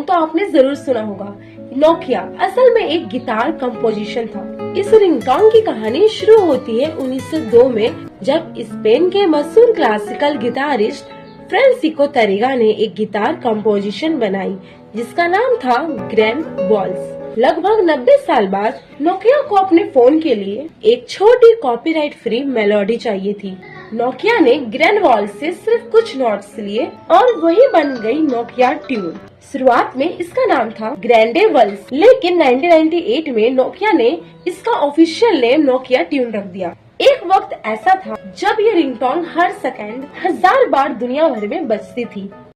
तो आपने जरूर सुना होगा। नोकिया असल में एक गिटार कंपोजिशन था। इस रिंगटोन की कहानी शुरू होती है 1902 में, जब स्पेन के मशहूर क्लासिकल गिटारिस्ट फ्रांसिस्को तरीगा ने एक गिटार कंपोजिशन बनाई जिसका नाम था ग्रैंड वॉल्स। लगभग 90 साल बाद नोकिया को अपने फोन के लिए एक छोटी कॉपीराइट फ्री मेलोडी चाहिए थी। नोकिया ने ग्रैंड वॉल्स से सिर्फ कुछ नोट्स लिए और वही बन गई नोकिया ट्यून। शुरुआत में इसका नाम था ग्रैंडे वॉल्स, लेकिन 1998 में नोकिया ने इसका ऑफिशियल नेम नोकिया ट्यून रख दिया। एक वक्त ऐसा था जब ये रिंगटोन हर सेकंड 1000 बार दुनिया भर में बजती थी।